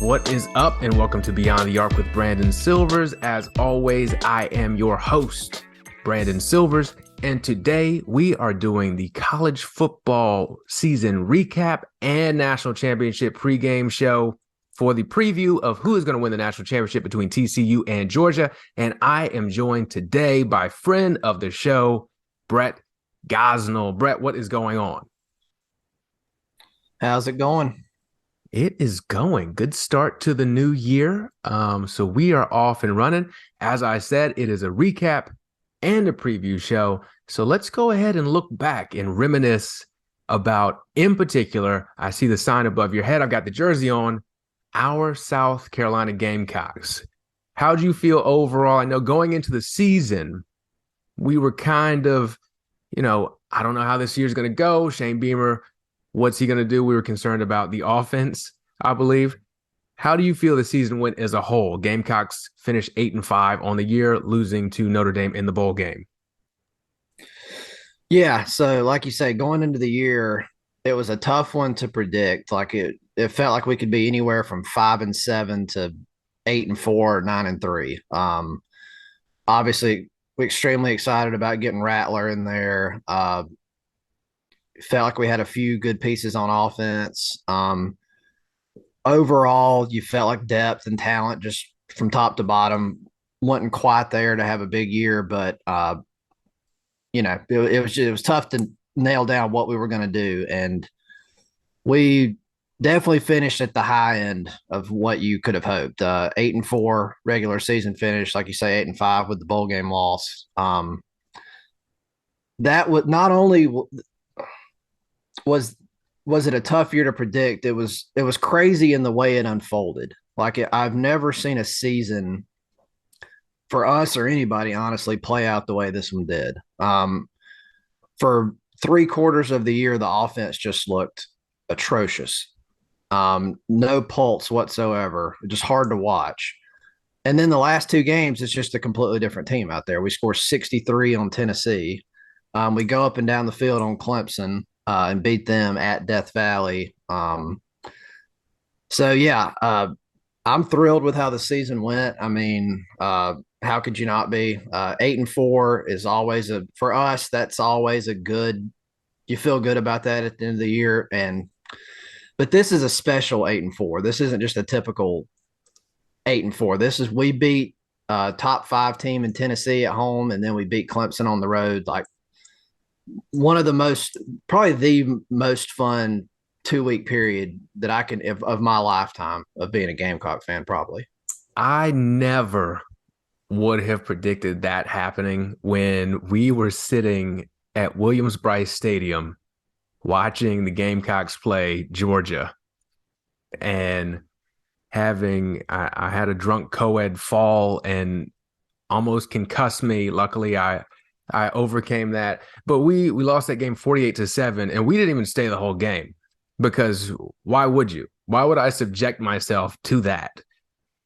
What is up, and welcome to Beyond the Arc with Brandon Silvers. As always, I am your host, Brandon Silvers, and today we are doing the college football season recap and national championship pregame show for the preview of who is going to win the national championship between TCU and Georgia. And I am joined today by friend of the show, Brett Gosnell. Brett, what is going on? How's it going? It is going. Good start to the new year. So we are off and running. As I said, it is a recap and a preview show. So let's go ahead and look back and reminisce about, in particular, I see the sign above your head. I've got the jersey on, our South Carolina Gamecocks. How do you feel overall? I know going into the season, we were kind of, I don't know how this year's going to go. Shane Beamer, what's he going to do? We were concerned about the offense, I believe. How do you feel the season went as a whole? Gamecocks finished 8-5 on the year, losing to Notre Dame in the bowl game. Yeah, so like you say, going into the year, it was a tough one to predict. Like it felt like we could be anywhere from 5-7 to 8-4, 9-3. Obviously, we're extremely excited about getting Rattler in there. Felt like we had a few good pieces on offense. Overall, you felt like depth and talent just from top to bottom wasn't quite there to have a big year, but it was tough to nail down what we were going to do, and we definitely finished at the high end of what you could have hoped. 8-4 regular season finish, like you say, 8-5 with the bowl game loss. That would not only was it a tough year to predict, it was crazy in the way it unfolded. I've never seen a season for us or anybody honestly play out the way this one did. For 3/4 of the year, the offense just looked atrocious. No pulse whatsoever, just hard to watch. And then the last two games, it's just a completely different team out there. We score 63 on Tennessee. We go up and down the field on Clemson and beat them at Death Valley. I'm thrilled with how the season went. I mean, how could you not be? 8-4 is always for us, that's always a good, you feel good about that at the end of the year. But this is a special 8-4. This isn't just a typical 8-4. We beat top 5 team in Tennessee at home, and then we beat Clemson on the road. Like one of probably the most fun 2-week period that I can of my lifetime of being a Gamecock fan, probably. I never would have predicted that happening when we were sitting at Williams-Brice Stadium watching the Gamecocks play Georgia, and I had a drunk co-ed fall and almost concussed me. Luckily, I overcame that, but we lost that game 48-7, and we didn't even stay the whole game because why would you? Why would I subject myself to that?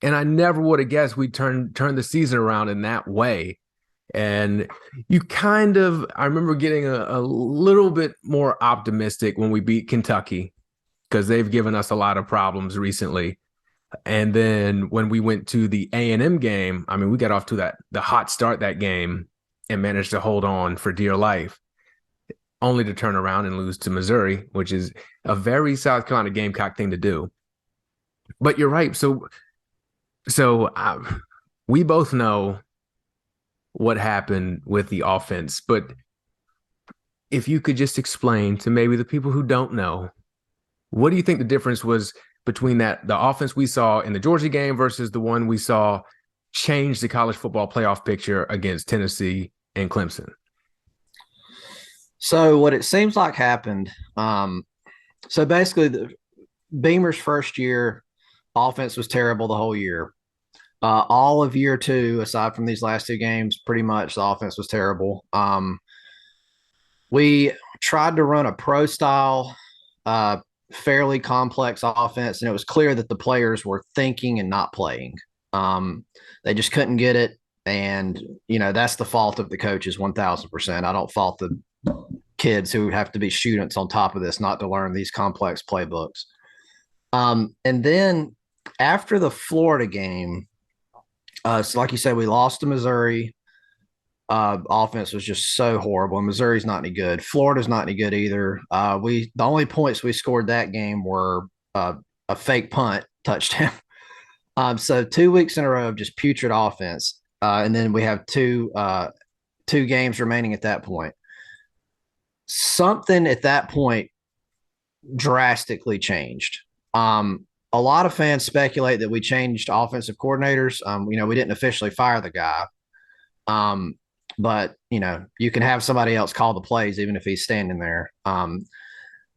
And I never would have guessed we'd turn the season around in that way. And I remember getting a little bit more optimistic when we beat Kentucky because they've given us a lot of problems recently. And then when we went to the A&M game, I mean, we got off to the hot start that game and managed to hold on for dear life, only to turn around and lose to Missouri, which is a very South Carolina Gamecock thing to do. But you're right. So we both know what happened with the offense, but if you could just explain to maybe the people who don't know, what do you think the difference was between the offense we saw in the Georgia game versus the one we saw change the college football playoff picture against Tennessee and Clemson? So what it seems like happened, so basically the Beamer's first year, offense was terrible the whole year. All of year 2, aside from these last 2 games, pretty much the offense was terrible. We tried to run a pro style, fairly complex offense, and it was clear that the players were thinking and not playing. They just couldn't get it. And, that's the fault of the coaches 1,000%. I don't fault the kids who have to be students on top of this not to learn these complex playbooks. And then after the Florida game, so like you said, we lost to Missouri. Offense was just so horrible. Missouri's not any good. Florida's not any good either. The only points we scored that game were a fake punt touchdown. So 2 weeks in a row of just putrid offense, and then we have two games remaining at that point. Something at that point drastically changed. A lot of fans speculate that we changed offensive coordinators. We didn't officially fire the guy. But you can have somebody else call the plays even if he's standing there.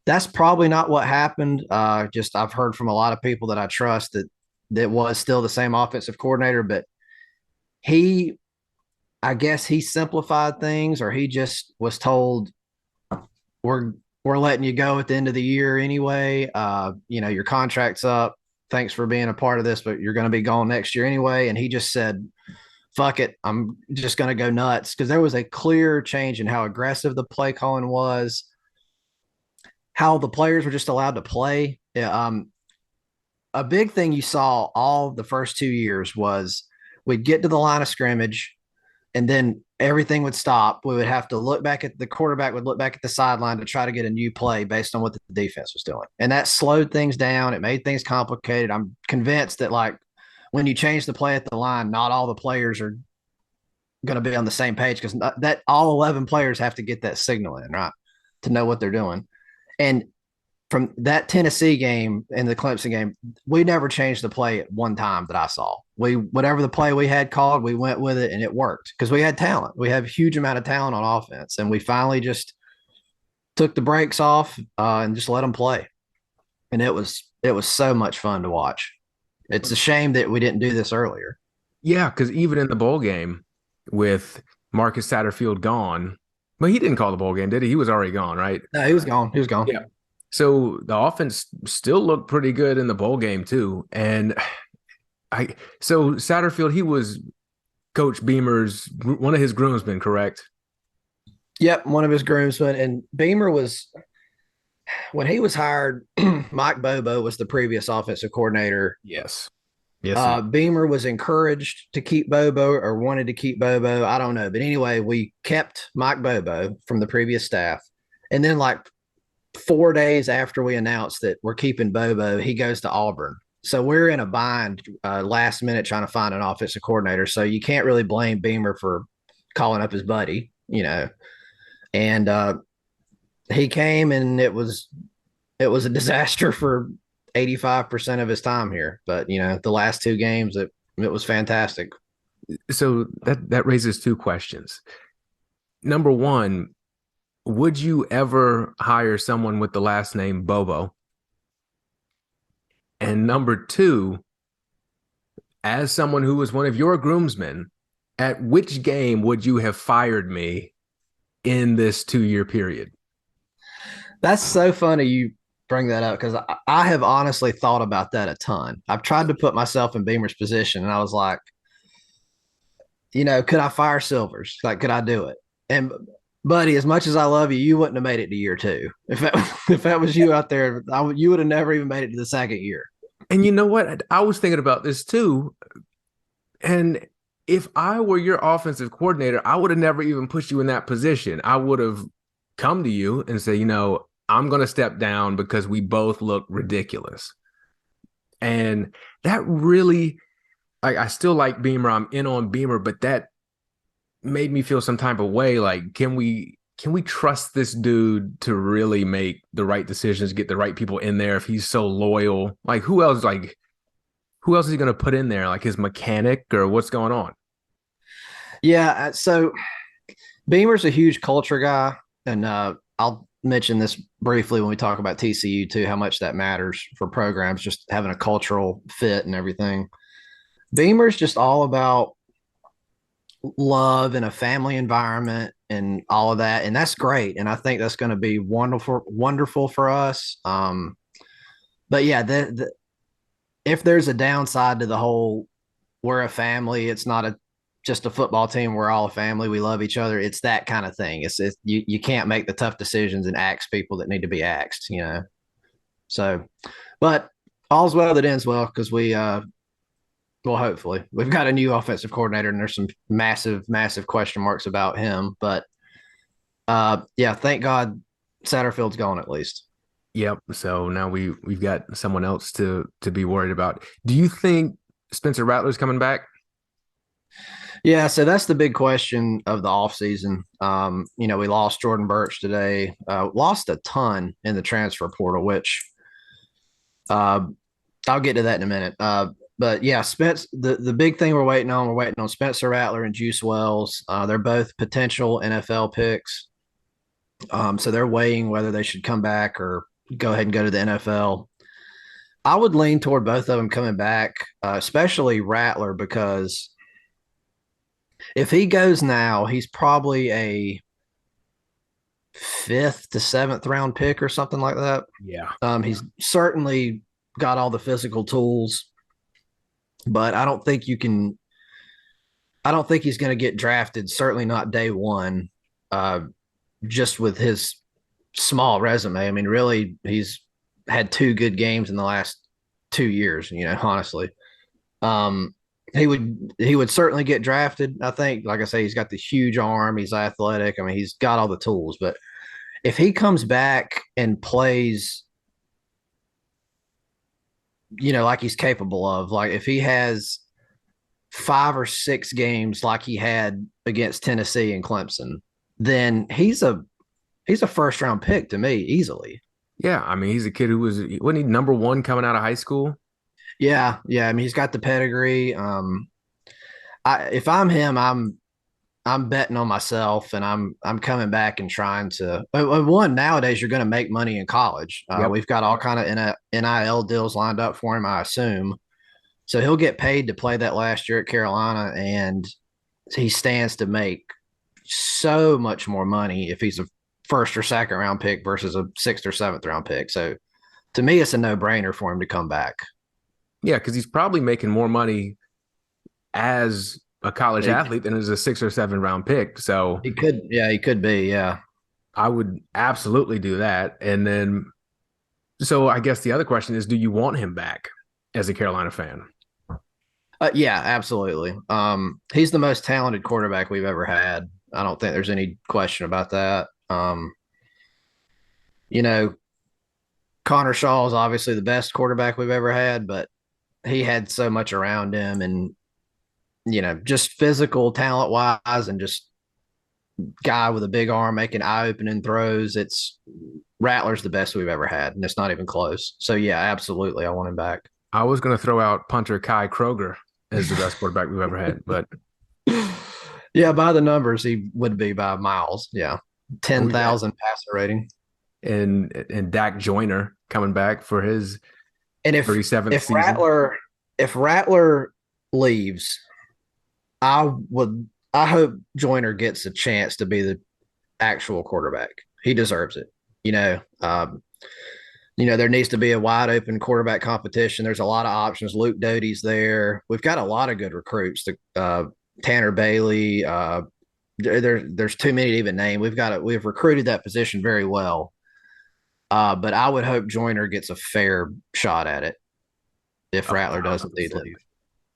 That's probably not what happened. Just I've heard from a lot of people that I trust that was still the same offensive coordinator, but I guess he simplified things, or he just was told we're letting you go at the end of the year anyway. Your contract's up. Thanks for being a part of this, but you're going to be gone next year anyway. And he just said, fuck it, I'm just going to go nuts, because there was a clear change in how aggressive the play calling was, how the players were just allowed to play. A big thing you saw all the first 2 years was we'd get to the line of scrimmage, and then everything would stop. We would have to look back at the quarterback would look back at the sideline to try to get a new play based on what the defense was doing. And that slowed things down. It made things complicated. I'm convinced that when you change the play at the line, not all the players are going to be on the same page, because that all 11 players have to get that signal in, right, to know what they're doing. And from that Tennessee game and the Clemson game, we never changed the play at one time that I saw. Whatever the play we had called, we went with it, and it worked because we had talent. We have a huge amount of talent on offense, and we finally just took the brakes off and just let them play. And it was so much fun to watch. It's a shame that we didn't do this earlier. Yeah, because even in the bowl game with Marcus Satterfield gone, but he didn't call the bowl game, did he? He was already gone, right? No, he was gone. He was gone. Yeah. So the offense still looked pretty good in the bowl game too. And so Satterfield, he was Coach Beamer's, one of his groomsmen, correct? Yep, one of his groomsmen. And Beamer was, when he was hired, Mike Bobo was the previous offensive coordinator. Yes. Yes. Beamer was encouraged to keep Bobo, or wanted to keep Bobo. I don't know. But anyway, we kept Mike Bobo from the previous staff. And then 4 days after we announced that we're keeping Bobo, he goes to Auburn. So we're in a bind last minute trying to find an offensive coordinator. So you can't really blame Beamer for calling up his buddy, And he came, and it was a disaster for 85% of his time here. But, the last two games, it was fantastic. So that raises two questions. Number one, would you ever hire someone with the last name Bobo? And number two, as someone who was one of your groomsmen, at which game would you have fired me in this 2-year period? That's so funny you bring that up, because I have honestly thought about that a ton. I've tried to put myself in Beamer's position, and I was like, could I fire Silvers? Could I do it? And buddy, as much as I love you, you wouldn't have made it to year two. If that was you out there, you would have never even made it to the second year. And you know what? I was thinking about this too. And if I were your offensive coordinator, I would have never even put you in that position. I would have come to you and say, I'm going to step down because we both look ridiculous. And that really, I still like Beamer. I'm in on Beamer, but that made me feel some type of way. Can we trust this dude to really make the right decisions, get the right people in there if he's so loyal? Who else is he going to put in there? His mechanic, or what's going on? Yeah. So Beamer's a huge culture guy. And I'll mention this briefly when we talk about TCU too, how much that matters for programs, just having a cultural fit and everything. Beamer's just all about love and a family environment and all of that. And that's great. And I think that's going to be wonderful for us. But yeah, if there's a downside to the whole, we're a family, it's not just a football team, we're all a family, we love each other. It's that kind of thing. You can't make the tough decisions and axe people that need to be axed, So, but all's well that ends well because well, hopefully we've got a new offensive coordinator and there's some massive question marks about him. But yeah, thank God Satterfield's gone at least. Yep. So now we've got someone else to be worried about. Do you think Spencer Rattler's coming back? Yeah, so that's the big question of the offseason. We lost Jordan Birch today, lost a ton in the transfer portal, which uh, I'll get to that in a minute. But yeah, the big thing we're waiting on Spencer Rattler and Juice Wells. They're both potential NFL picks. So they're weighing whether they should come back or go ahead and go to the NFL. I would lean toward both of them coming back, especially Rattler, because if he goes now, he's probably a fifth to seventh round pick or something like that. Yeah. He's certainly got all the physical tools, but I don't think you can. I don't think he's going to get drafted. Certainly not day one. Uh, just with his small resume. I mean, really, he's had two good games in the last 2 years. Honestly, um, he would certainly get drafted. I think, like I say, he's got the huge arm. He's athletic. I mean, he's got all the tools. But if he comes back and plays, like he's capable of, like if he has 5 or 6 games like he had against Tennessee and Clemson, then he's a first round pick to me easily. Yeah. I mean, he's a kid who wasn't he number one coming out of high school? Yeah, yeah. I mean, he's got the pedigree. If I'm him, I'm betting on myself, and I'm coming back and trying to. One nowadays, you're going to make money in college. Yep. We've got all kind of NIL deals lined up for him, I assume. So he'll get paid to play that last year at Carolina, and he stands to make so much more money if he's a first or second round pick versus a sixth or seventh round pick. So to me, it's a no brainer for him to come back. Yeah, because he's probably making more money as a college He, athlete than as a 6 or 7 round pick. So he could, yeah, he could be, yeah. I would absolutely do that. And then, so I guess the other question is, do you want him back as a Carolina fan? Yeah, absolutely. He's the most talented quarterback we've ever had. I don't think there's any question about that. You know, Connor Shaw is obviously the best quarterback we've ever had, but he had so much around him and, just physical talent wise and just guy with a big arm making eye opening throws. It's Rattler's the best we've ever had, and it's not even close. So, yeah, absolutely. I want him back. I was going to throw out punter Kai Kroger as the best quarterback we've ever had, but Yeah, by the numbers, he would be by miles. Yeah. who we got? 10,000 passer rating. And Dak Joyner coming back for his And 37th if season. Rattler leaves, I hope Joyner gets a chance to be the actual quarterback. He deserves it. There needs to be a wide open quarterback competition. There's a lot of options. Luke Doty's there. We've got a lot of good recruits. Tanner Bailey. There's too many to even name. We've recruited that position very well. But I would hope Joyner gets a fair shot at it if Rattler doesn't leave.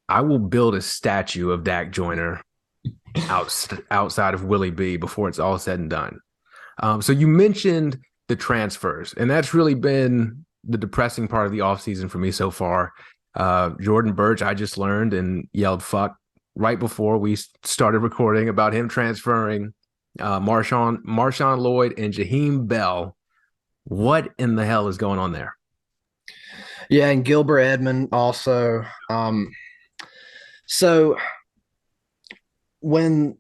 I will build a statue of Dak Joyner outside of Willie B before it's all said and done. So you mentioned the transfers, and that's really been the depressing part of the offseason for me so far. Jordan Birch, I just learned and yelled fuck right before we started recording about him transferring. Marshawn Lloyd and Jaheim Bell. What in the hell is going on there? Yeah, and Gilbert Edmond also. So when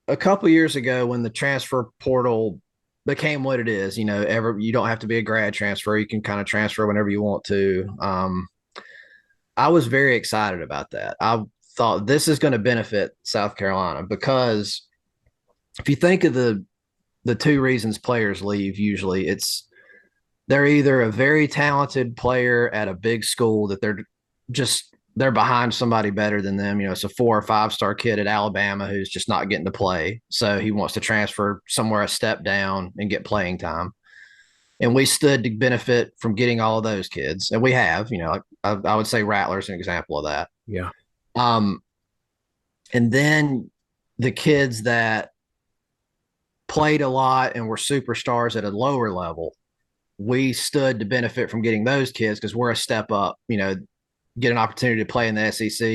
a couple years ago, when the transfer portal became what it is, you don't have to be a grad transfer. You can kind of transfer whenever you want to. I was very excited about that. I thought this is going to benefit South Carolina because if you think of the two reasons players leave, usually they're either a very talented player at a big school that they're behind somebody better than them. It's a 4 or 5 star kid at Alabama who's just not getting to play. So he wants to transfer somewhere a step down and get playing time. and we stood to benefit from getting all of those kids, and we have, like I would say Rattler's an example of that. Yeah. Um, and then the kids that played a lot and were superstars at a lower level, we stood to benefit from getting those kids because we're a step up, get an opportunity to play in the SEC,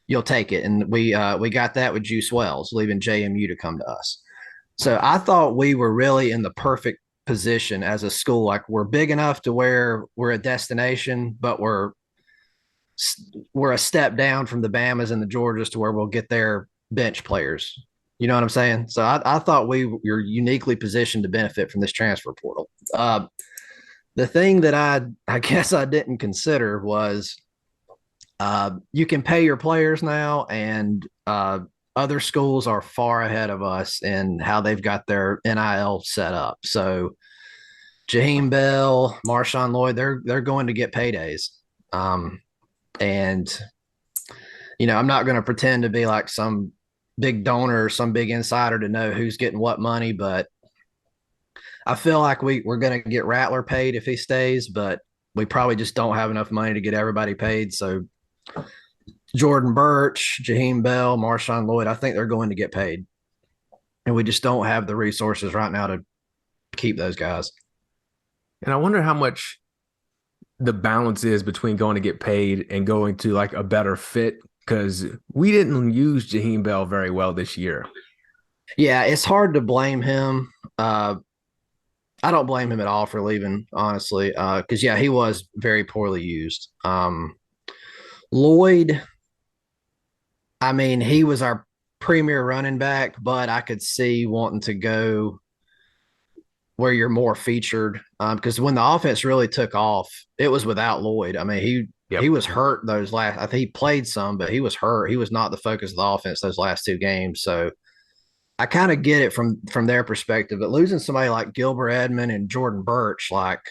you'll take it. And we got that with Juice Wells, leaving JMU to come to us. So I thought we were really in the perfect position as a school. Like we're big enough to where we're a destination, but we're a step down from the Bamas and the Georgias to where we'll get their bench players. You know what I'm saying? So I thought we were uniquely positioned to benefit from this transfer portal. The thing that I guess I didn't consider was you can pay your players now, and other schools are far ahead of us in how they've got their NIL set up. So Jaheim Bell, Marshawn Lloyd, they're going to get paydays. And I'm not going to pretend to be like some big donor or some big insider to know who's getting what money, but I feel like we're going to get Rattler paid if he stays, but we probably just don't have enough money to get everybody paid. So Jordan Birch, Jaheim Bell, Marshawn Lloyd, I think they're going to get paid. And we just don't have the resources right now to keep those guys. And I wonder how much the balance is between going to get paid and going to like a better fit, because we didn't use Jaheim Bell very well this year. Yeah, it's hard to blame him. I don't blame him at all for leaving, honestly, because, he was very poorly used. Lloyd, I mean, he was our premier running back, but I could see wanting to go where you're more featured, because when the offense really took off, it was without Lloyd. I mean, he was hurt those last. I think he played some, but he was hurt. He was not the focus of the offense those last two games. So I kind of get it from their perspective. But losing somebody like Gilbert Edmond and Jordan Birch, like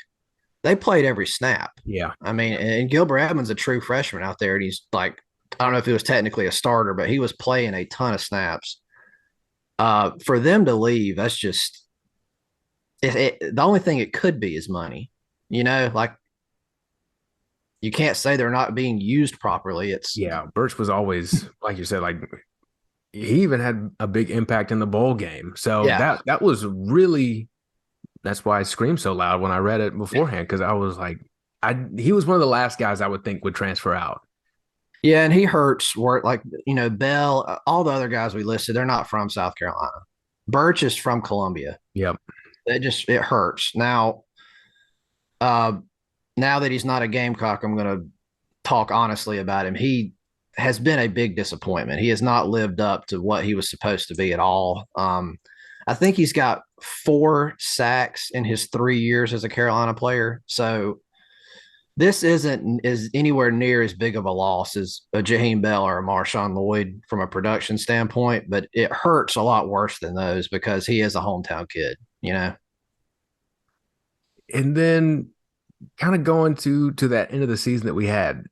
they played every snap. Yeah. I mean, and Gilbert Edmond's a true freshman out there, and he's like, I don't know if he was technically a starter, but he was playing a ton of snaps. For them to leave, that's just the only thing it could be is money. Like you can't say they're not being used properly. Birch was always, like you said, like he even had a big impact in the bowl game. So that was really, that's why I screamed so loud when I read it beforehand, because I was like, he was one of the last guys I would think would transfer out. Yeah, and he hurts work like, Bell, all the other guys we listed, they're not from South Carolina. Birch is from Columbia. Yep. It hurts. Now that he's not a Gamecock, I'm going to talk honestly about him. He has been a big disappointment. He has not lived up to what he was supposed to be at all. I think he's got 4 sacks in his 3 years as a Carolina player. So this isn't anywhere near as big of a loss as a Jaheim Bell or a Marshawn Lloyd from a production standpoint, but it hurts a lot worse than those because he is a hometown kid, And then kind of going to that end of the season that we had,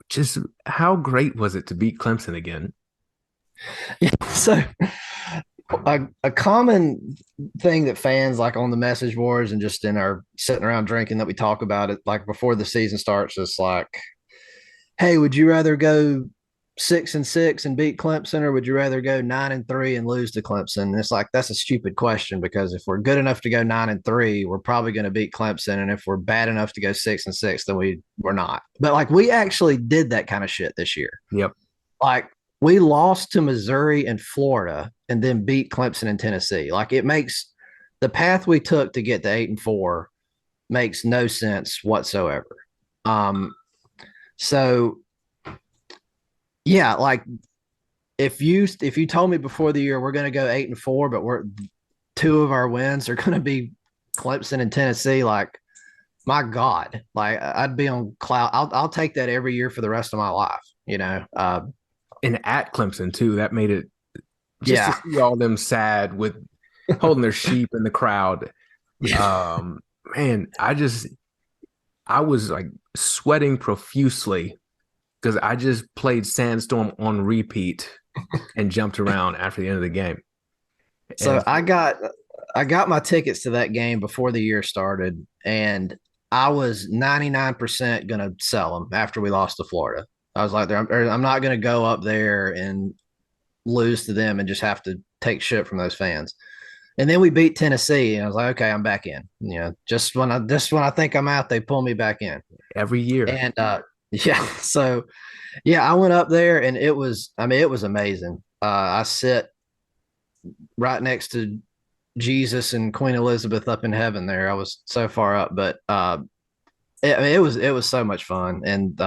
just how great was it to beat Clemson again? So a common thing that fans like on the message boards and just in our sitting around drinking that we talk about it like before the season starts is like, hey, would you rather go 6-6 and beat Clemson, or would you rather go 9-3 and lose to Clemson? And it's like, that's a stupid question, because if we're good enough to go 9-3, we're probably going to beat Clemson. And if we're bad enough to go 6-6, then we're not. But like, we actually did that kind of shit this year. Yep. Like we lost to Missouri and Florida and then beat Clemson and Tennessee. Like it makes the path we took to get to 8-4 makes no sense whatsoever. So yeah, like if you told me before the year we're going to go 8-4, but 2 of our wins are going to be Clemson and Tennessee, like my God, like I'd be on cloud. I'll take that every year for the rest of my life, And at Clemson too, that made it to see all them sad with holding their sheep in the crowd. Man, I was like sweating profusely because I just played Sandstorm on repeat and jumped around after the end of the game. So I got I got my tickets to that game before the year started, and I was 99% going to sell them after we lost to Florida. I was like, I'm not going to go up there and lose to them and just have to take shit from those fans. And then we beat Tennessee, and I was like, okay, I'm back in. Just when I think I'm out, they pull me back in. Every year. And yeah, so yeah, I went up there, and it was amazing. I sit right next to Jesus and Queen Elizabeth up in heaven there. I was so far up, but it was so much fun, and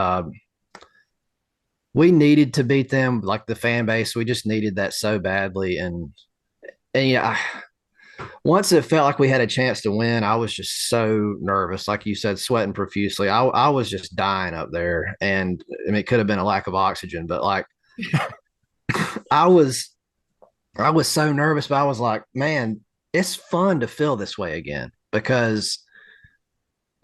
we needed to beat them. Like the fan base, we just needed that so badly, and yeah, once it felt like we had a chance to win, I was just so nervous. Like you said, sweating profusely. I was just dying up there, and I mean, it could have been a lack of oxygen, but like I was I was so nervous, but I was like, man, it's fun to feel this way again because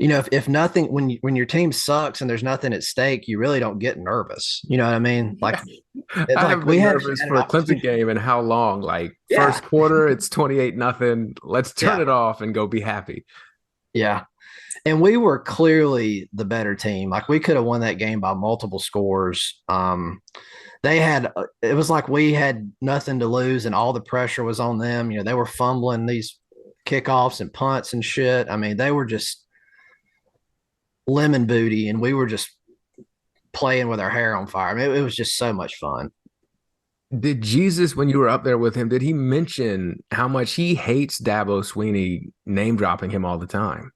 if nothing when your team sucks and there's nothing at stake, you really don't get nervous. You know what I mean? Like I like haven't we been had, nervous had an for a Clemson opportunity. game in how long? Like Yeah, first quarter, it's 28-0. Let's turn yeah, it off and go be happy. yeah. And we were clearly the better team. Like we could have won that game by multiple scores. It was like we had nothing to lose and all the pressure was on them. They were fumbling these kickoffs and punts and shit. I mean, they were just lemon booty, and we were just playing with our hair on fire. I mean, it was just so much fun. Did Jesus, when you were up there with him, did he mention how much he hates Dabo Sweeney name dropping him all the time?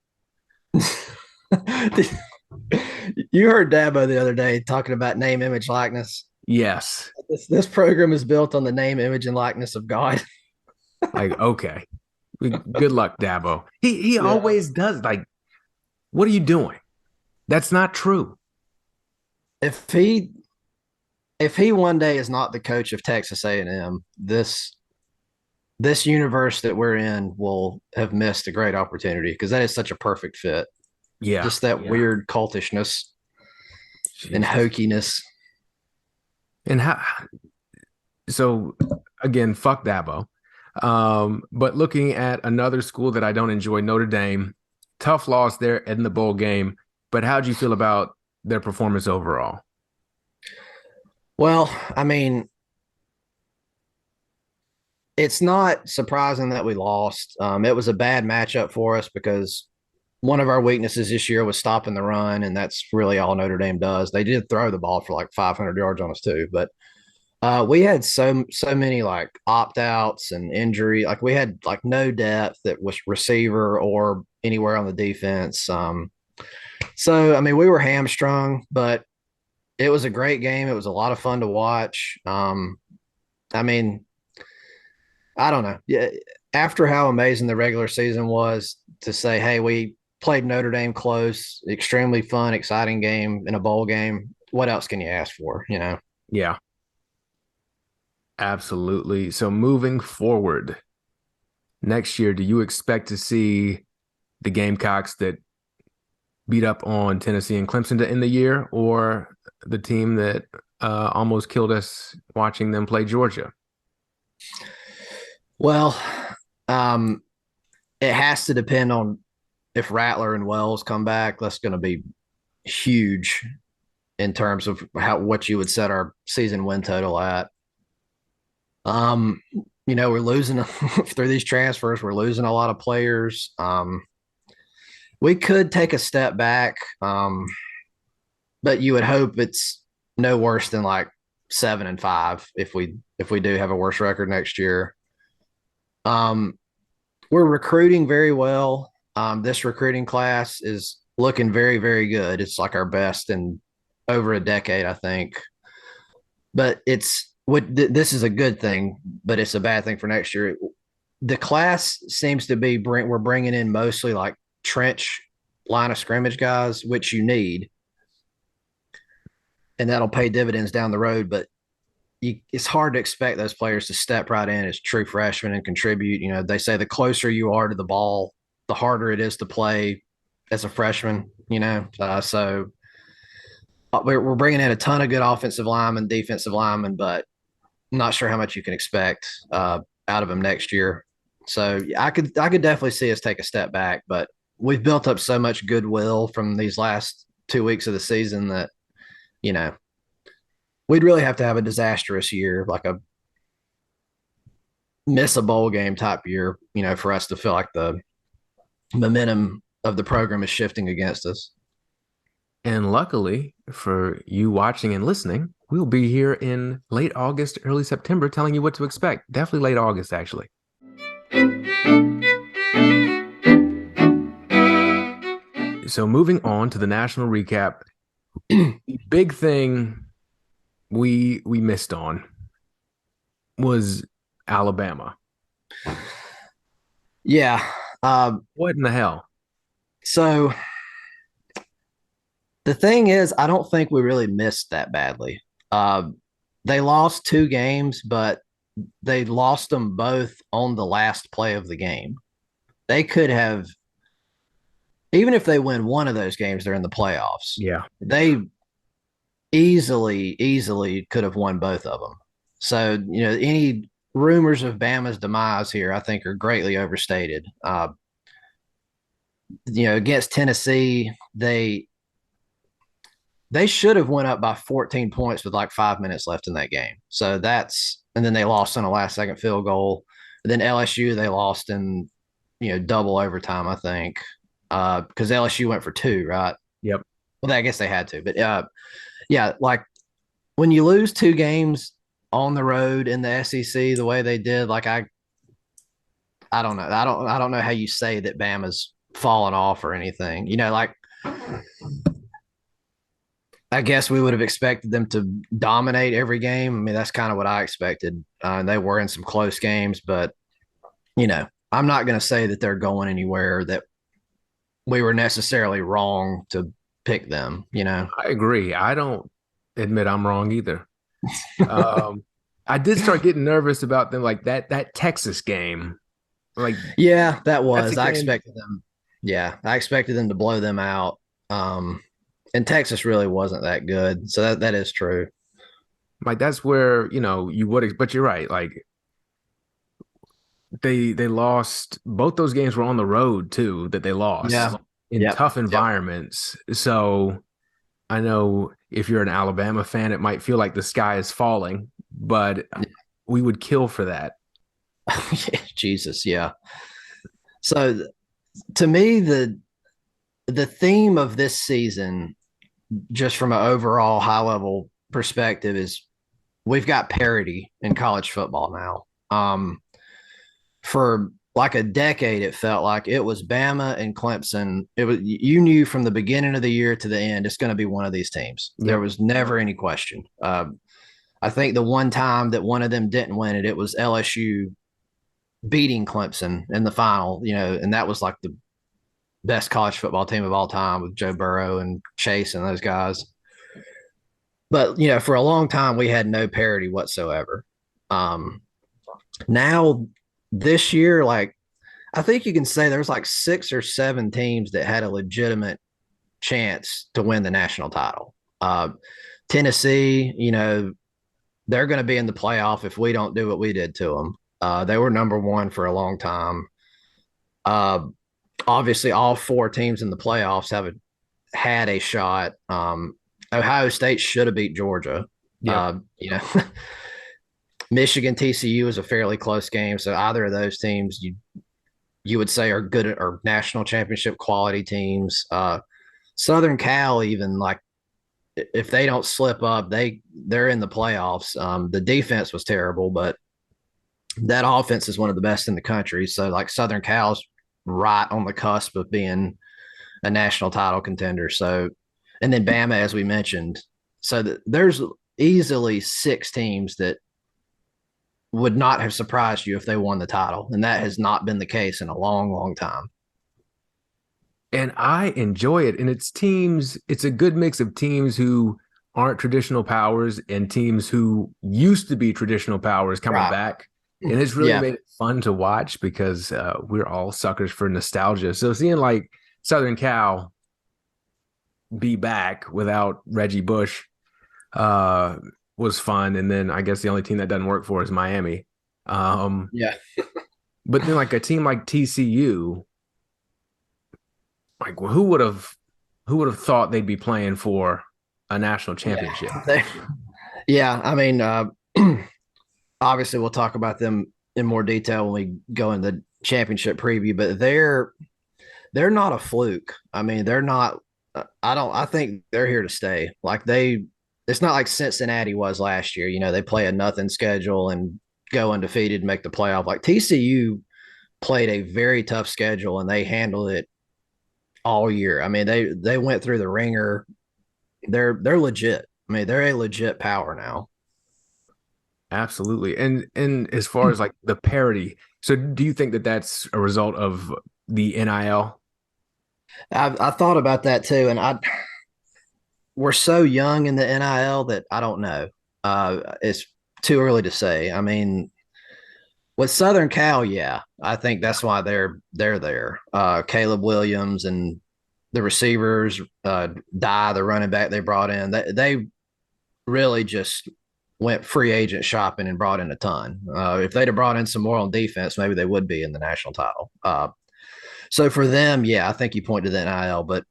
You heard Dabo the other day talking about name, image, likeness. Yes. This program is built on the name, image, and likeness of God. Like, okay. Good luck, Dabo. He Yeah. always does. Like, what are you doing? That's not true. If he if he one day is not the coach of Texas A&M, this universe that we're in will have missed a great opportunity because that is such a perfect fit. Yeah. Just that weird cultishness and Jesus. hokiness. And how so again, fuck Dabo. But looking at another school that I don't enjoy, Notre Dame, tough loss there in the bowl game. But how'd you feel about their performance overall? Well, I mean, it's not surprising that we lost. It was a bad matchup for us because one of our weaknesses this year was stopping the run, and that's really all Notre Dame does. They did throw the ball for like 500 yards on us too, but we had so many like opt outs and injury. Like we had like no depth that was receiver or anywhere on the defense. So I mean, we were hamstrung, but it was a great game. It was a lot of fun to watch. I mean, I don't know. Yeah, after how amazing the regular season was, to say, hey, we played Notre Dame close, extremely fun, exciting game in a bowl game. What else can you ask for? Yeah, absolutely. So moving forward, next year, do you expect to see the Gamecocks that beat up on Tennessee and Clemson to end the year, or the team that almost killed us watching them play Georgia? Well, um, it has to depend on if Rattler and Wells come back. That's going to be huge in terms of what you would set our season win total at. Um, we're losing through these transfers. We're losing a lot of players. We could take a step back, but you would hope it's no worse than like 7-5 if we do have a worse record next year. Um, we're recruiting very well. This recruiting class is looking very, very good. It's like our best in over a decade, I think. But this is a good thing, but it's a bad thing for next year. The class seems to be we're bringing in mostly like trench line of scrimmage guys, which you need, and that'll pay dividends down the road. But it's hard to expect those players to step right in as true freshmen and contribute. They say the closer you are to the ball, the harder it is to play as a freshman. So we're bringing in a ton of good offensive linemen, defensive linemen, but I'm not sure how much you can expect out of them next year. So I could definitely see us take a step back, but we've built up so much goodwill from these last 2 weeks of the season that you know we'd really have to have a disastrous year, like a miss a bowl game type year, for us to feel like the momentum of the program is shifting against us. And luckily for you watching and listening, we'll be here in late August, early September telling you what to expect. Definitely late August, actually. So moving on to the national recap, the big thing we missed on was Alabama. Yeah. What in the hell? So the thing is, I don't think we really missed that badly. Uh, they lost 2 games, but they lost them both on the last play of the game. They could have, even if they win one of those games, they're in the playoffs. Yeah. They easily could have won both of them. So, any rumors of Bama's demise here, I think, are greatly overstated. Against Tennessee, they should have went up by 14 points with like 5 minutes left in that game. So and then they lost on a last second field goal. And then LSU, they lost in, double overtime, I think, because LSU went for 2, right? Yep. Well, I guess they had to, but yeah, like when you lose 2 games on the road in the SEC the way they did, like I don't know, I don't know how you say that Bama's fallen off or anything. Like I guess we would have expected them to dominate every game. I mean, that's kind of what I expected. And they were in some close games, but I'm not going to say that they're going anywhere, that we were necessarily wrong to pick them. I agree. I don't admit I'm wrong either. I did start getting nervous about them, like that Texas game. Like, Yeah, that that's a was. I game. expected them. Yeah, I expected them to blow them out. And Texas really wasn't that good, so that is true. Like that's where, you would, but you're right. Like they lost both those games were on the road too, that they lost Yeah. in Yep. tough Yep. environments. So I know if you're an Alabama fan, it might feel like the sky is falling, but we would kill for that. Jesus. Yeah. So to me, the theme of this season, just from an overall high level perspective, is we've got parity in college football now. For like a decade, it felt like it was Bama and Clemson. It was, you knew from the beginning of the year to the end, it's going to be one of these teams. There Yep. was never any question. I think the one time that one of them didn't win it, it was LSU beating Clemson in the final, and that was like the best college football team of all time with Joe Burrow and Chase and those guys. But for a long time we had no parity whatsoever. Now this year, like I think you can say there's like 6 or 7 teams that had a legitimate chance to win the national title. Tennessee, they're going to be in the playoff if we don't do what we did to them. They were number one for a long time. Uh, Obviously, all 4 teams in the playoffs had a shot. Ohio State should have beat Georgia. Yep. Michigan TCU is a fairly close game, so either of those teams you would say are good or national championship quality teams. Southern Cal, even, like if they don't slip up, they're in the playoffs. The defense was terrible, but that offense is one of the best in the country. So like Southern Cal's right on the cusp of being a national title contender. So, and then Bama, as we mentioned, so there's easily 6 teams that would not have surprised you if they won the title, and that has not been the case in a long time. And I enjoy it. And it's a good mix of teams who aren't traditional powers and teams who used to be traditional powers coming Right. back. And it's really Yeah. made it fun to watch because we're all suckers for nostalgia. So seeing like Southern Cal be back without Reggie Bush uh, was fun. And then I guess the only team that doesn't work for is Miami. Yeah. But then like a team like TCU, like who would have thought they'd be playing for a national championship? Yeah, yeah. I mean, obviously we'll talk about them in more detail when we go in the championship preview, but they're not a fluke. I mean, they're not. I think they're here to stay. Like it's not like Cincinnati was last year. You know, they play a nothing schedule and go undefeated and make the playoff. Like TCU played a very tough schedule and they handled it all year. I mean, they went through the ringer. They're legit. I mean, they're a legit power now. Absolutely. And as far as like the parity, so do you think that that's a result of the NIL? I thought about that too, and I we're so young in the NIL that I don't know. It's too early to say. I mean, with Southern Cal, yeah, I think that's why they're there. Caleb Williams and the receivers, the running back they brought in, they really just went free agent shopping and brought in a ton. If they'd have brought in some more on defense, maybe they would be in the national title. So for them, yeah, I think you point to the NIL, but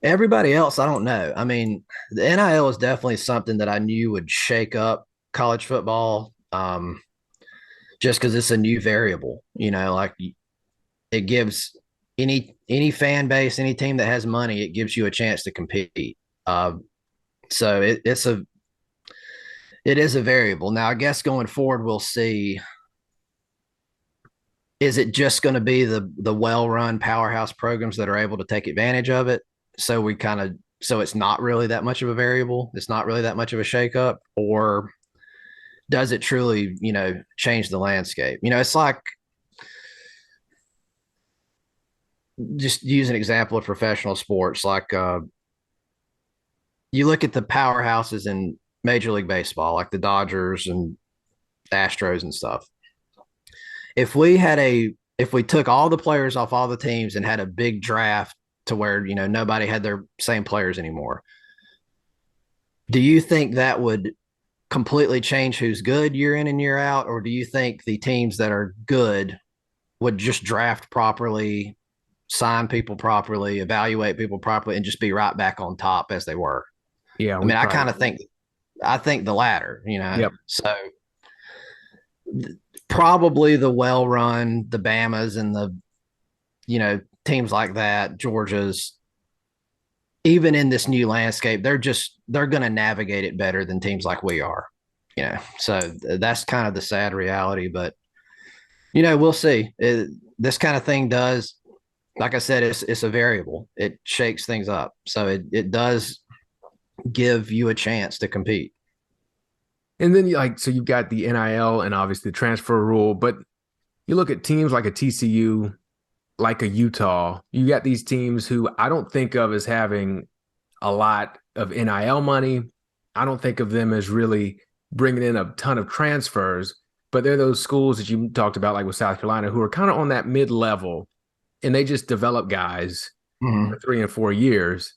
everybody else, I don't know. I mean, the NIL is definitely something that I knew would shake up college football, just because it's a new variable. You know, like it gives any fan base, any team that has money, it gives you a chance to compete. So it is a variable. Now, I guess going forward, we'll see. Is it just going to be the well run powerhouse programs that are able to take advantage of it? So so it's not really that much of a variable. It's not really that much of a shakeup, or does it truly, change the landscape? It's like, just use an example of professional sports. Like you look at the powerhouses in Major League Baseball, like the Dodgers and Astros and stuff. If we took all the players off all the teams and had a big draft to where nobody had their same players anymore, do you think that would completely change who's good year in and year out, or do you think the teams that are good would just draft properly, sign people properly, evaluate people properly, and just be right back on top as they were? Yeah, I we mean, probably. I think the latter. Yep. So probably the well run, the Bamas and the teams like that, Georgia's, even in this new landscape, they're going to navigate it better than teams like we are. So that's kind of the sad reality, but we'll see. This kind of thing does, like I said, it's a variable. It shakes things up, so it does give you a chance to compete. And then so you've got the NIL and obviously the transfer rule, but you look at teams like a TCU, like a Utah, you got these teams who I don't think of as having a lot of NIL money. I don't think of them as really bringing in a ton of transfers, but they're those schools that you talked about, like with South Carolina, who are kind of on that mid-level, and they just develop guys for 3 and 4 years.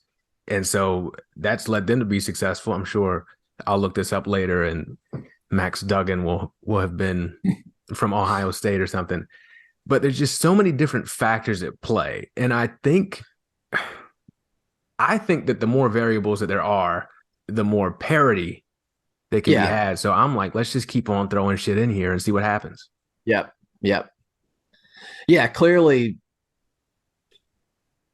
And so that's led them to be successful. I'm sure I'll look this up later, and Max Duggan will have been from Ohio State or something. But there's just so many different factors at play. And I think that the more variables that there are, the more parity that can be Yeah. had. So I'm like, let's just keep on throwing shit in here and see what happens. Yep. Yep. Yeah. Clearly,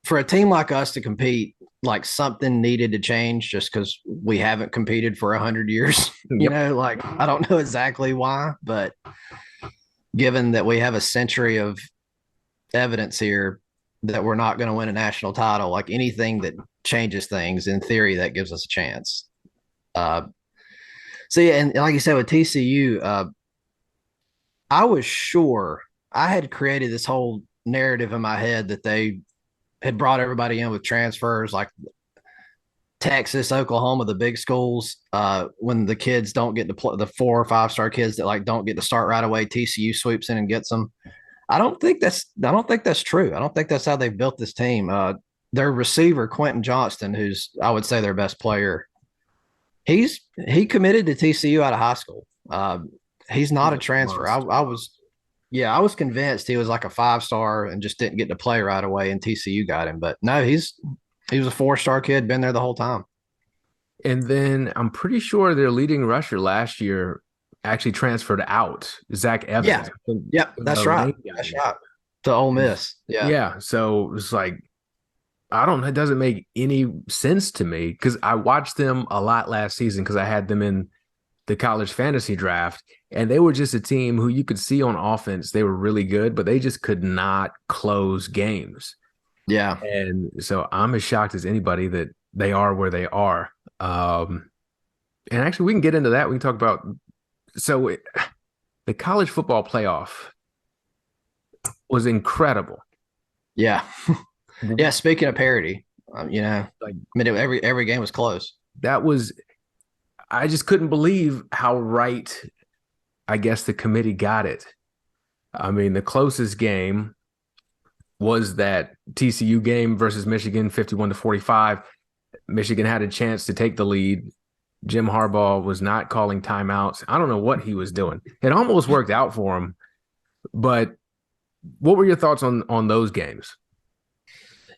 for a team like us to compete, like something needed to change just because we haven't competed for 100 years. Yep. Like I don't know exactly why, but given that we have a century of evidence here that we're not going to win a national title, like anything that changes things, in theory, that gives us a chance. So yeah, and like you said with TCU, I was sure I had created this whole narrative in my head that they had brought everybody in with transfers, like Texas, Oklahoma, the big schools. When the kids don't get to play, the 4 or 5 star kids that like don't get to start right away, TCU sweeps in and gets them. I don't think that's true. I don't think that's how they've built this team. Their receiver, Quentin Johnston, who's I would say their best player, he committed to TCU out of high school. He's not a transfer. I was Yeah, I was convinced he was like a 5-star and just didn't get to play right away, and TCU got him. But no, he was a 4-star kid, been there the whole time. And then I'm pretty sure their leading rusher last year actually transferred out, Zach Yeah. Evans. I think Yep, the that's right. lane That's guy. right. To Ole Miss. Yeah. Yeah, so it's like I don't know, it doesn't make any sense to me because I watched them a lot last season because I had them in the college fantasy draft, and they were just a team who you could see on offense they were really good, but they just could not close games. Yeah. And so I'm as shocked as anybody that they are where they are. Um, and actually, we can get into that. We can talk about so it, the college football playoff was incredible. Yeah. Yeah. Speaking of parity, I Like mean, every game was close. that was, I just couldn't believe how right, I guess, the committee got it. I mean, the closest game was that TCU game versus Michigan, 51-45. Michigan had a chance to take the lead. Jim Harbaugh was not calling timeouts. I don't know what he was doing. It almost worked out for him, but what were your thoughts on those games?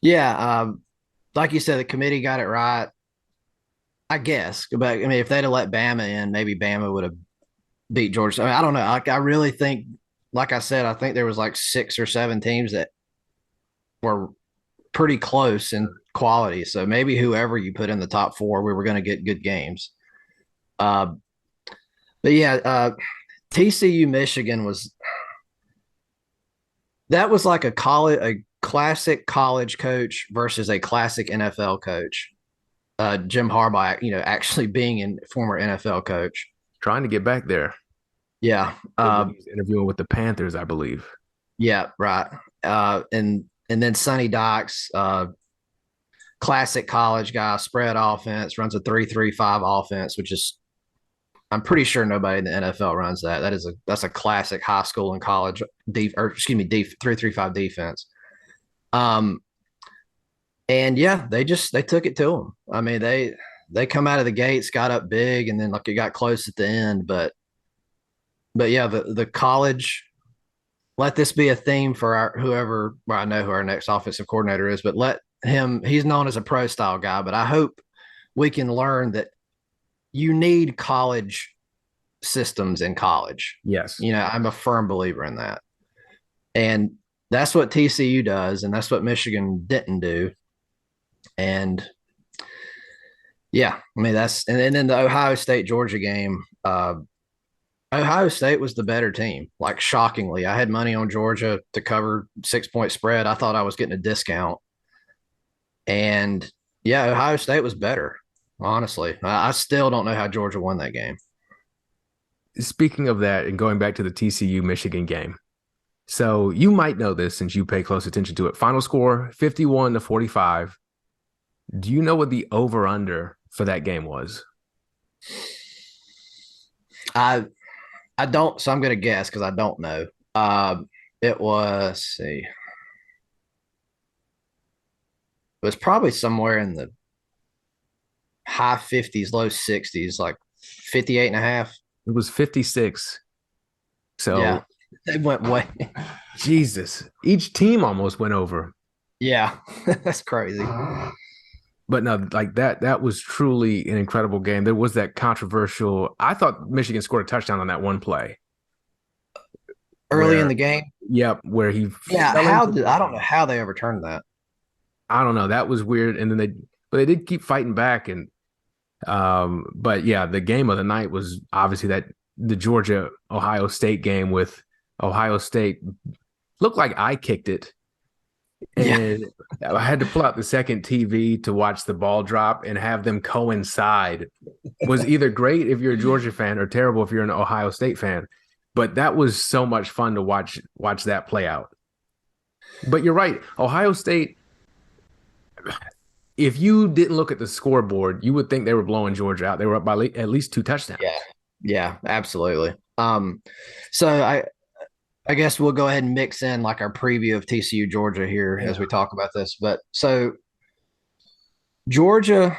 Yeah. Like you said, the committee got it right, I guess. But I mean, if they'd have let Bama in, maybe Bama would have beat Georgia. I mean, I don't know. I really think, like I said, I think there was like 6 or 7 teams that were pretty close in quality. So maybe whoever you put in the top four, we were going to get good games. Uh, but yeah, TCU Michigan was like a classic college coach versus a classic NFL coach. Jim Harbaugh, actually being a former NFL coach. Trying to get back there. Yeah. When he was interviewing with the Panthers, I believe. Yeah, right. And then Sonny Dykes, classic college guy, spread offense, runs a 3-3-5 offense, which is I'm pretty sure nobody in the NFL runs that. That's a classic high school and college 3-3-5 defense. Um, and yeah, they took it to them. I mean, they come out of the gates, got up big, and then like it got close at the end. But yeah, the college, let this be a theme for whoever. Well, I know who our next offensive coordinator is, but he's known as a pro style guy. But I hope we can learn that you need college systems in college. Yes. I'm a firm believer in that. And that's what TCU does, and that's what Michigan didn't do. And yeah, I mean and then the Ohio State Georgia game, Ohio State was the better team, like shockingly. I had money on Georgia to cover 6-point spread. I thought I was getting a discount. And yeah, Ohio State was better, honestly. I still don't know how Georgia won that game. Speaking of that, and going back to the TCU Michigan game. So you might know this since you pay close attention to it. Final score 51-45. Do you know what the over under for that game was? I I don't, so I'm going to guess because I don't know. It was, let's see, it was probably somewhere in the high 50s, low 60s, like 58 and a half. It was 56. Yeah. So They went way. Jesus, each team almost went over. Yeah. That's crazy. But no, like that was truly an incredible game. There was that controversial. I thought Michigan scored a touchdown on that one play Early in where, the game. yep, where he Yeah. fell into I don't know how they overturned that. I don't know. That was weird. And then but they did keep fighting back. And but yeah, the game of the night was obviously the Georgia Ohio State game with Ohio State looked like I kicked it. Yeah. And I had to pull out the second TV to watch the ball drop and have them coincide. Was either great if you're a Georgia fan or terrible if you're an Ohio State fan. But that was so much fun to watch that play out. But you're right. Ohio State, if you didn't look at the scoreboard, you would think they were blowing Georgia out. They were up by at least 2 touchdowns. Yeah. Yeah. Absolutely. So I guess we'll go ahead and mix in like our preview of TCU Georgia here as we talk about this. But so Georgia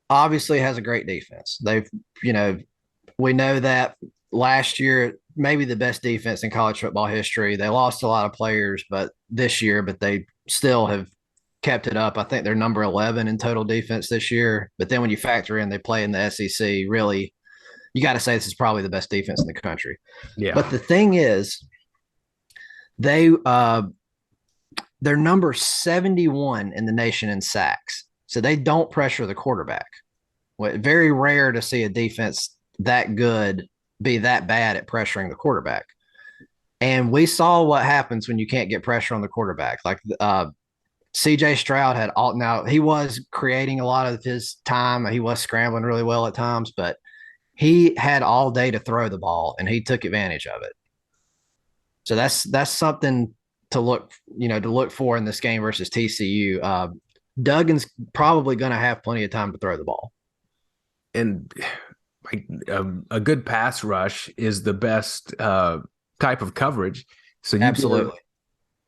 obviously has a great defense. We know that last year, maybe the best defense in college football history. They lost a lot of players, but this year, but they still have kept it up. I think they're number 11 in total defense this year. But then when you factor in they play in the SEC, really, you got to say this is probably the best defense in the country. Yeah. But the thing is, they they're number 71 in the nation in sacks. So they don't pressure the quarterback. Well, very rare to see a defense that good be that bad at pressuring the quarterback. And we saw what happens when you can't get pressure on the quarterback. Like CJ Stroud had all now he was creating a lot of his time. He was scrambling really well at times, but he had all day to throw the ball and he took advantage of it. So that's something to look for in this game versus TCU. Duggan's probably going to have plenty of time to throw the ball. And like a good pass rush is the best type of coverage. So Absolutely.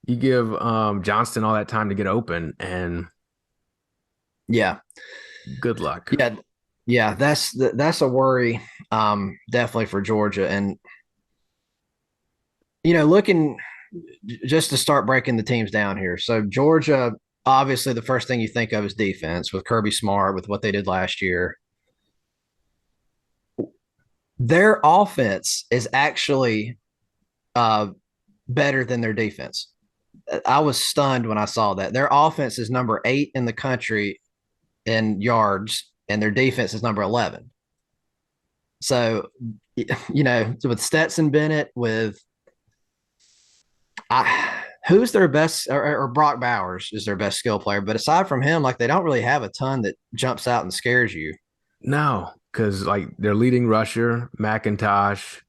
You give Johnston all that time to get open, and Yeah, good luck. yeah, that's a worry, definitely for Georgia. And looking just to start breaking the teams down here. So Georgia, obviously, the first thing you think of is defense with Kirby Smart, with what they did last year. Their offense is actually better than their defense. I was stunned when I saw that. Their offense is number 8 in the country in yards, and their defense is number 11. So, with Stetson Bennett, who's their best, or Brock Bowers is their best skill player. But aside from him, like they don't really have a ton that jumps out and scares you. No, because like their leading rusher, McIntosh,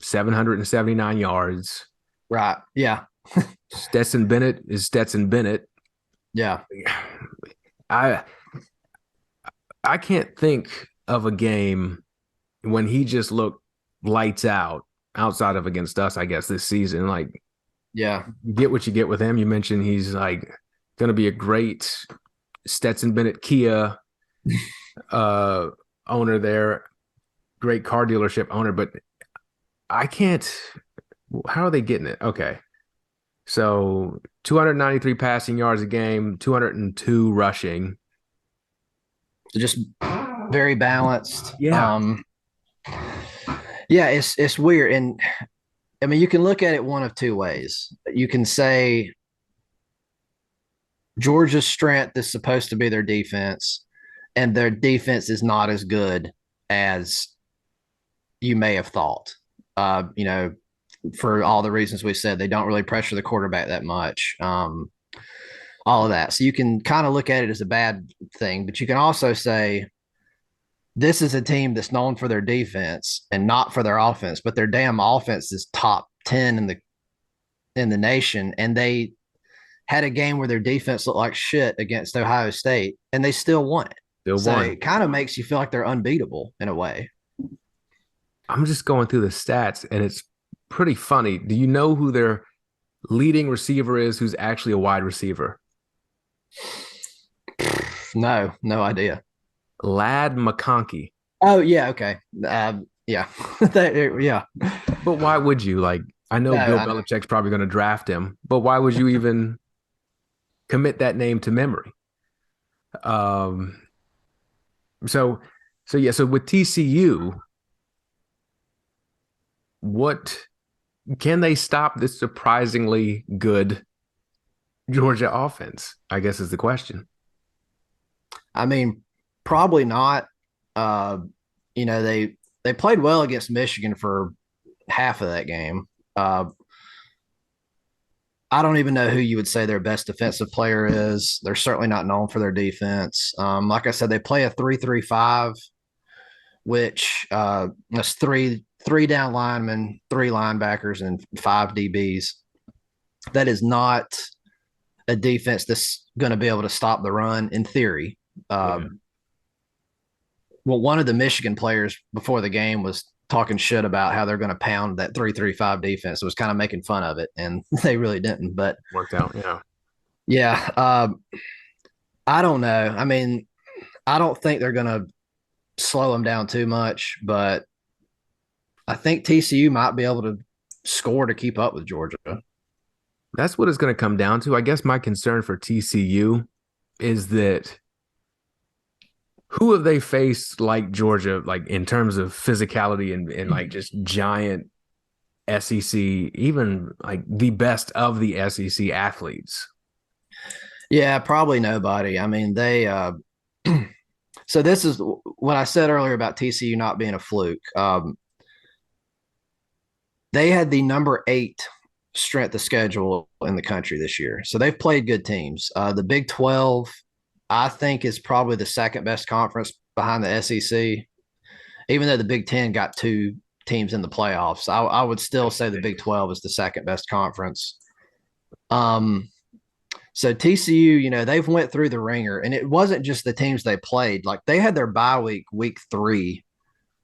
779 yards. Right. Yeah. Stetson Bennett is Stetson Bennett. Yeah. I I can't think of a game when he just looked lights out outside of against us, I guess, this season. Like, Yeah. you get what you get with him. You mentioned he's like going to be a great Stetson Bennett Kia uh, owner there, great car dealership owner, but I can't. How are they getting it? Okay. So 293 passing yards a game, 202 rushing. So just very balanced. Yeah. Yeah, it's weird. And I mean, you can look at it one of two ways. You can say Georgia's strength is supposed to be their defense, and their defense is not as good as you may have thought. For all the reasons we said, they don't really pressure the quarterback that much. All of that. So you can kind of look at it as a bad thing, but you can also say this is a team that's known for their defense and not for their offense, but their damn offense is top 10 in the nation, and they had a game where their defense looked like shit against Ohio State, and they still won it. Still So won. it kind of makes you feel like they're unbeatable in a way. I'm just going through the stats, and it's pretty funny. Do you know who their leading receiver is who's actually a wide receiver? No idea. Ladd McConkey. Oh yeah, okay. Yeah, yeah. But why would you? Like, I know No, Bill I know. Belichick's probably going to draft him, but why would you even commit that name to memory? Um, so, so with TCU, what can they stop this surprisingly good Georgia offense? I guess is the question. I mean, probably not. Uh, they played well against Michigan for half of that game. I don't even know who you would say their best defensive player is. They're certainly not known for their defense. Like I said, they play a 3-3-5, which that's three down linemen, 3 linebackers, and 5 DBs. That is not a defense that's going to be able to stop the run in theory. Yeah. Well, one of the Michigan players before the game was talking shit about how they're going to pound that 3-3-5 defense. It was kind of making fun of it, and they really didn't. But Worked out. Yeah. yeah, I don't know. I mean, I don't think they're going to slow them down too much, but I think TCU might be able to score to keep up with Georgia. That's what it's going to come down to. I guess my concern for TCU is that who have they faced like Georgia, like in terms of physicality and like just giant SEC, even like the best of the SEC athletes? Yeah, probably nobody. I mean, so this is what I said earlier about TCU not being a fluke. They had the number 8 strength of schedule in the country this year. So they've played good teams. The Big 12, I think, is probably the second best conference behind the SEC, even though the Big 10 got 2 teams in the playoffs. I would still say the Big 12 is the second best conference. Um, so TCU, they've went through the ringer, and it wasn't just the teams they played. Like they had their bye week 3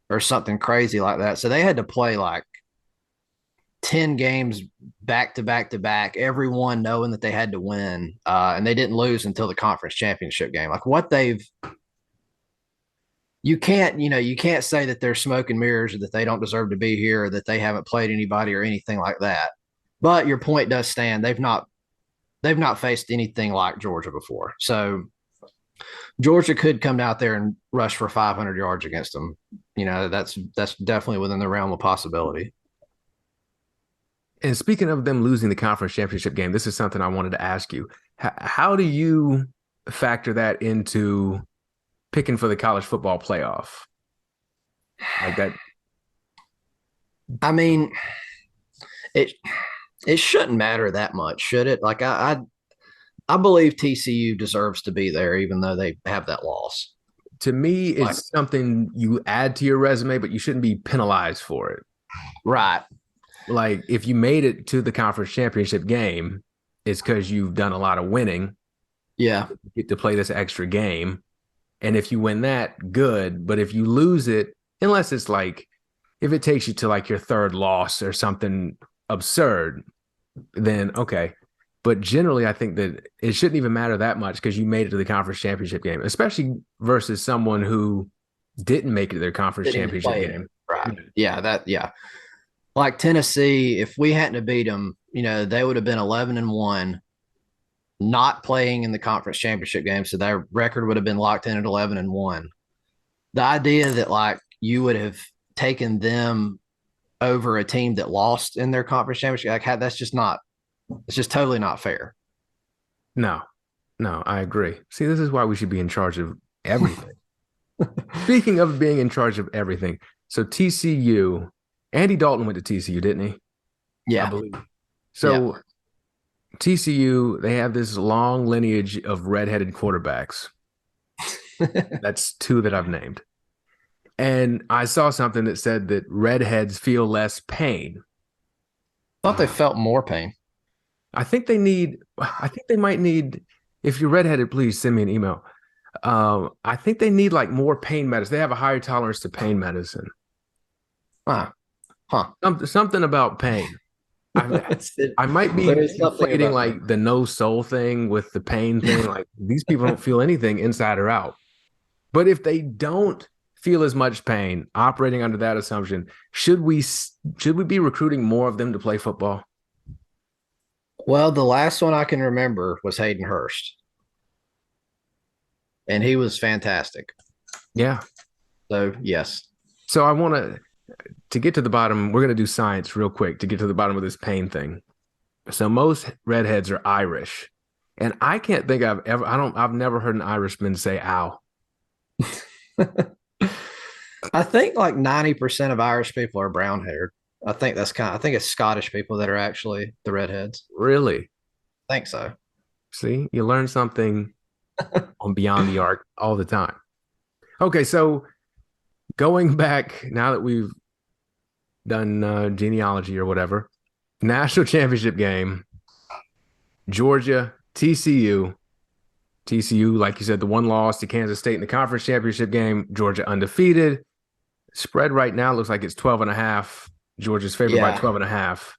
or something crazy like that. So they had to play like 10 games back to back to back, everyone knowing that they had to win. And they didn't lose until the conference championship game. Like you can't say that they're smoke and mirrors or that they don't deserve to be here or that they haven't played anybody or anything like that. But your point does stand. They've not faced anything like Georgia before. So Georgia could come out there and rush for 500 yards against them. That's definitely within the realm of possibility. And speaking of them losing the conference championship game, this is something I wanted to ask you. How do you factor that into picking for the college football playoff? Like that. I mean, it it shouldn't matter that much, should it? Like I believe TCU deserves to be there, even though they have that loss. To me, Like, it's something you add to your resume, but you shouldn't be penalized for it. right? Like if you made it to the conference championship game, it's because you've done a lot of winning. Yeah, You get to play this extra game. And if you win that, good. But if you lose it, unless it's like if it takes you to like your third loss or something absurd, then okay. But generally, I think that it shouldn't even matter that much because you made it to the conference championship game, especially versus someone who didn't make it to their conference didn't even championship play it. game. Right? Yeah. Like Tennessee, if we hadn't beat them, they would have been 11-1, not playing in the conference championship game, so their record would have been locked in at 11-1. The idea that like you would have taken them over a team that lost in their conference championship, like that's just not. It's just totally not fair. No, no, I agree. See, this is why we should be in charge of everything. Speaking of being in charge of everything, so TCU, Andy Dalton went to TCU, didn't he? I Yeah, believe. yeah. So TCU, they have this long lineage of redheaded quarterbacks. That's 2 that I've named. And I saw something that said that redheads feel less pain. I thought they felt more pain. I think they might need, if you're redheaded, please send me an email. I think they need like more pain medicine. They have a higher tolerance to pain medicine. Huh. Huh. Something about pain. I might be There is something conflating about like the no soul thing with the pain thing. Like these people don't feel anything inside or out. But if they don't feel as much pain, operating under that assumption, should we be recruiting more of them to play football? Well, the last one I can remember was Hayden Hurst, and he was fantastic. Yeah. So yes. So I want to get to the bottom. We're going to do science real quick to get to the bottom of this pain thing. So most redheads are Irish, and I can't think I've never heard an Irishman say "ow." I think like 90% of Irish people are brown haired. I think it's Scottish people that are actually the redheads. Really? I think so. See, you learn something on Beyond the Arc all the time. Okay, so going back now that we've done genealogy or whatever, national championship game, Georgia, TCU. TCU, like you said, the one loss to Kansas State in the conference championship game, Georgia undefeated. Spread right now looks like it's 12 and a half. Georgia's favored by Yeah. 12 and a half.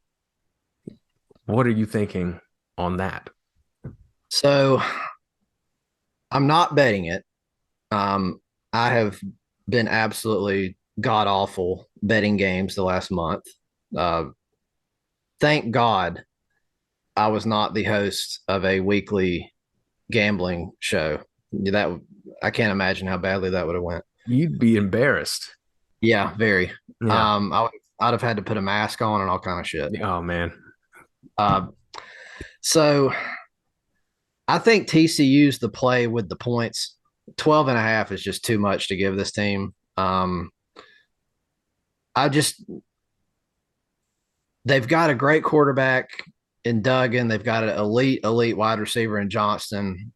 What are you thinking on that? So I'm not betting it. I have been absolutely god awful betting games the last month. Uh, thank God I was not the host of a weekly gambling show. That I can't imagine how badly that would have went. You'd be embarrassed. Yeah, very. Yeah. I'd have had to put a mask on and all kind of shit. Oh man. Uh, so I think TCU's the play with the points. 12 and a half is just too much to give this team. I just they've got a great quarterback in Duggan. They've got an elite wide receiver in Johnston.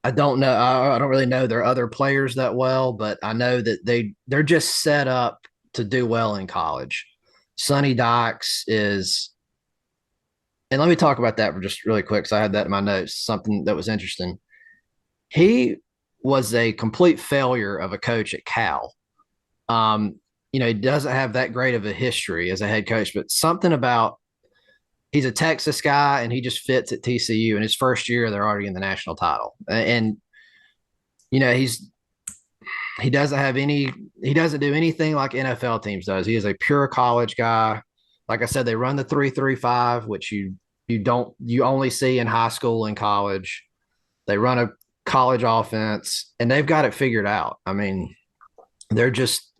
I don't know. I don't really know their other players that well, but I know that they're just set up to do well in college. Sonny Dykes is, and let me talk about that for just really quick because I had that in my notes. Something that was interesting. He was a complete failure of a coach at Cal. He doesn't have that great of a history as a head coach, but something about he's a Texas guy and he just fits at TCU. In his first year, they're already in the national title. And he doesn't do anything like NFL teams does. He is a pure college guy. Like I said, they run the 3-3-5, which you only see in high school and college. They run a college offense and they've got it figured out. I mean, they're just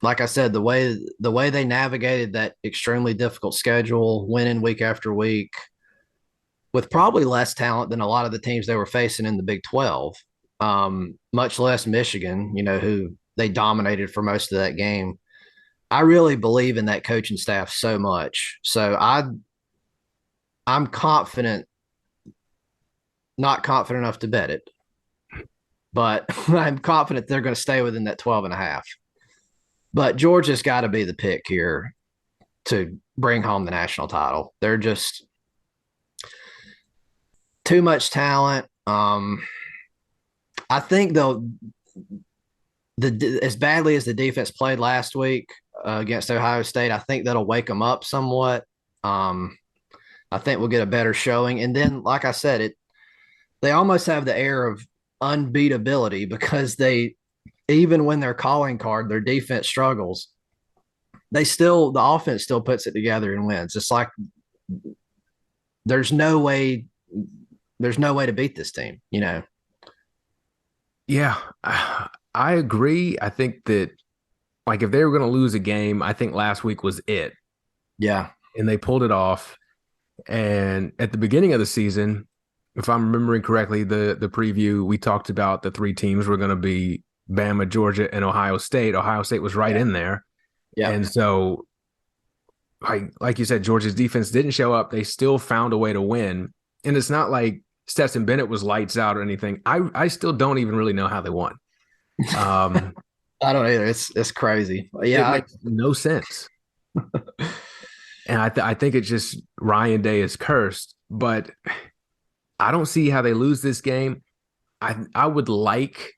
like I said, the way they navigated that extremely difficult schedule, winning week after week, with probably less talent than a lot of the teams they were facing in the Big 12, much less Michigan, who they dominated for most of that game. I really believe in that coaching staff so much. So I'm confident, not confident enough to bet it, but I'm confident they're going to stay within that 12 and a half. But Georgia's got to be the pick here to bring home the national title. They're just too much talent. I think though, as badly as the defense played last week against Ohio State, I think that'll wake them up somewhat. I think we'll get a better showing. And then, like I said, they almost have the air of unbeatability because even when their calling card, their defense struggles, the offense still puts it together and wins. It's like there's no way to beat this team, Yeah, I agree. I think that if they were going to lose a game, I think last week was it. Yeah. And they pulled it off. And at the beginning of the season, if I'm remembering correctly, the preview, we talked about the three teams were going to be Bama, Georgia, and Ohio State. Ohio State was right in there. Yeah. And so, like you said, Georgia's defense didn't show up. They still found a way to win. And it's not like Stetson Bennett was lights out or anything. I still don't even really know how they won. I don't either. It's crazy. Yeah. It makes no sense. And I think it's just Ryan Day is cursed, but I don't see how they lose this game. I would like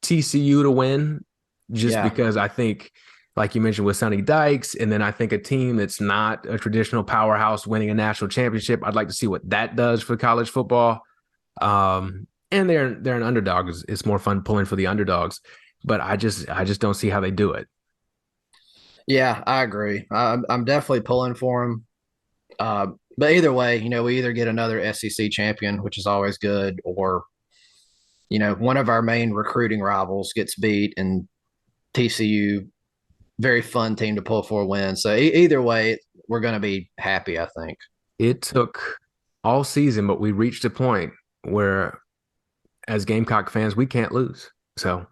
TCU to win just because I think, like you mentioned with Sonny Dykes, and then I think a team that's not a traditional powerhouse winning a national championship, I'd like to see what that does for college football. And they're an underdog. It's more fun pulling for the underdogs, but I just don't see how they do it. Yeah, I agree. I'm definitely pulling for them. But either way, we either get another SEC champion, which is always good, or one of our main recruiting rivals gets beat, and TCU, very fun team to pull for a win. So either way, we're going to be happy, I think. It took all season, but we reached a point where, as Gamecock fans, we can't lose. So,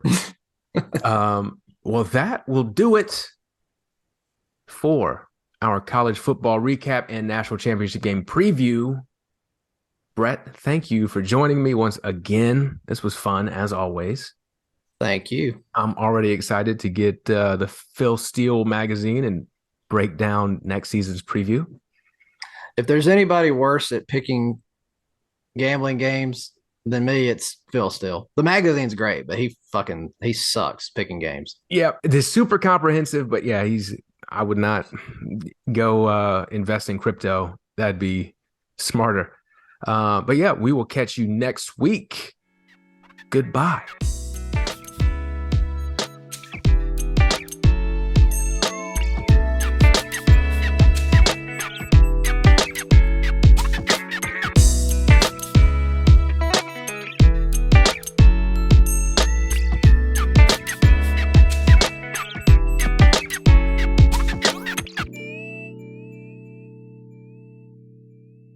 well, that will do it for our college football recap and national championship game preview. Brett, thank you for joining me once again. This was fun, as always. Thank you. I'm already excited to get the Phil Steele magazine and break down next season's preview. If there's anybody worse at picking gambling games than me, it's Phil Steele. The magazine's great, but he sucks picking games. Yeah, it is super comprehensive, but yeah, I would not go invest in crypto. That'd be smarter. But yeah, we will catch you next week. Goodbye.